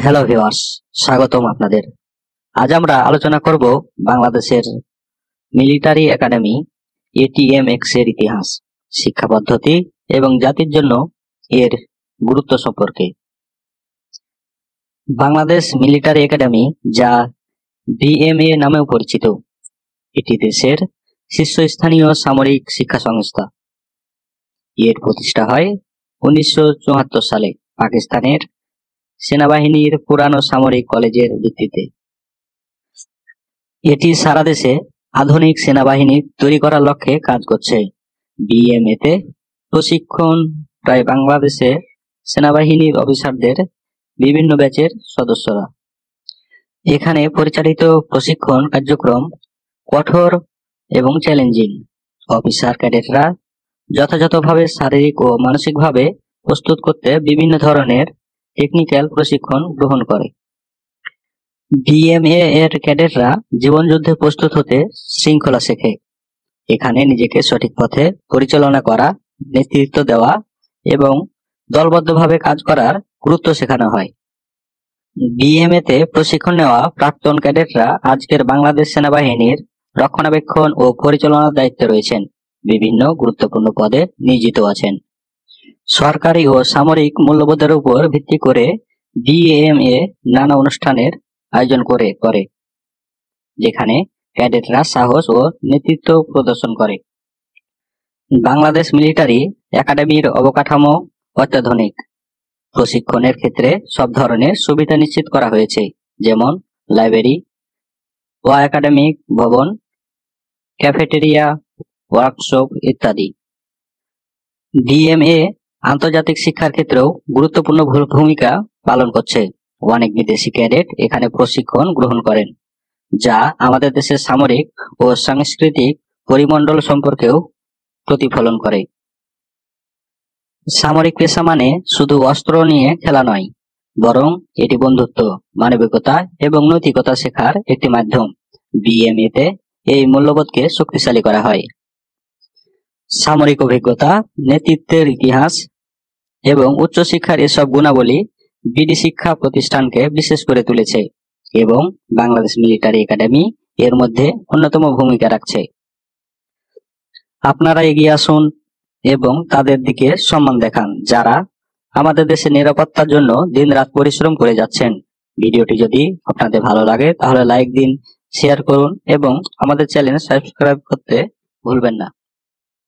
Hello viewers, স্বাগতম আপনাদের। আজ আমরা আলোচনা করব বাংলাদেশের মিলিটারি একাডেমি এটিএমএক্স এর ইতিহাস, শিক্ষা পদ্ধতি এবং জাতির জন্য এর গুরুত্ব সম্পর্কে। বাংলাদেশ মিলিটারি একাডেমি, যা বিএমএ নামেও পরিচিত, এটি দেশের শীর্ষস্থানীয় সামরিক শিক্ষা সংস্থা। এর প্রতিষ্ঠা হয় 1974 সালে পাকিস্তানের সেনাবাহিনীর পুরানো সামরিক কলেজের ভিত্তিতে। এটি সারা দেশে আধুনিক সেনাবাহিনী তৈরি করার লক্ষ্যে কাজ করছে। বিএমএতে প্রশিক্ষণ প্রায় বাংলাদেশের সেনাবাহিনীর অফিসারদের বিভিন্ন ব্যাচের সদস্যরা। এখানে পরিচালিত প্রশিক্ষণ কার্যক্রম কঠোর এবং চ্যালেঞ্জিং। অফিসার ক্যাডেটরা যথাযথভাবে শারীরিক ও মানসিকভাবে প্রস্তুত করতে বিভিন্ন ধরনের টেকনিক্যাল প্রশিক্ষণ গ্রহণ করে। বিএমএ এর ক্যাডেটরা জীবনযুদ্ধে প্রস্তুত হতে শৃঙ্খলা শেখে। এখানে নিজেকে সঠিক পথে পরিচালনা করা, নেতৃত্ব দেওয়া এবং দলবদ্ধভাবে কাজ করার গুরুত্ব শেখানো হয়। বিএমএ তে প্রশিক্ষণ নেওয়া প্রাক্তন ক্যাডেটরা আজকের বাংলাদেশ সেনাবাহিনীর রক্ষণাবেক্ষণ ও পরিচালনার দায়িত্বে রয়েছেন, বিভিন্ন গুরুত্বপূর্ণ পদে নিয়োজিত আছেন। সরকারি ও সামরিক মূল্যবোধের উপর ভিত্তি করে বিএমএ নানা অনুষ্ঠানের আয়োজন করে, যেখানে ক্যাডেটরা সাহস ও নেতৃত্ব প্রদর্শন করে। বাংলাদেশ মিলিটারি একাডেমির অবকাঠামো অত্যাধুনিক। প্রশিক্ষণের ক্ষেত্রে সব ধরনের সুবিধা নিশ্চিত করা হয়েছে, যেমন লাইব্রেরি, একাডেমিক ভবন, ক্যাফেটেরিয়া, ওয়ার্কশপ ইত্যাদি। ডিএমএ আন্তর্জাতিক শিক্ষার ক্ষেত্রেও গুরুত্বপূর্ণ ভূমিকা পালন করছে। অনেক বিদেশি ক্যাডেট এখানে প্রশিক্ষণ গ্রহণ করেন, যা আমাদের দেশের সামরিক ও সাংস্কৃতিক পরিমণ্ডল সম্পর্কেও প্রতিফলন করে। সামরিক পেশা মানে শুধু অস্ত্র নিয়ে খেলা নয়, বরং এটি বন্ধুত্ব, মানবিকতা এবং নৈতিকতা শেখার একটি মাধ্যম। বিএমএ তে এই মূল্যবোধকে শক্তিশালী করা হয়। সামরিক অভিজ্ঞতা, নেতৃত্বের ইতিহাস এবং উচ্চশিক্ষার এসব গুণাবলী বিডি শিক্ষা প্রতিষ্ঠানকে বিশেষ করে তুলেছে এবং বাংলাদেশ মিলিটারি একাডেমি এর মধ্যে অন্যতম ভূমিকা রাখছে। আপনারা এগিয়ে আসুন এবং তাদের দিকে সম্মান দেখান, যারা আমাদের দেশের নিরাপত্তার জন্য দিনরাত পরিশ্রম করে যাচ্ছেন। ভিডিওটি যদি আপনাদের ভালো লাগে তাহলে লাইক দিন, শেয়ার করুন এবং আমাদের চ্যানেল সাবস্ক্রাইব করতে ভুলবেন না।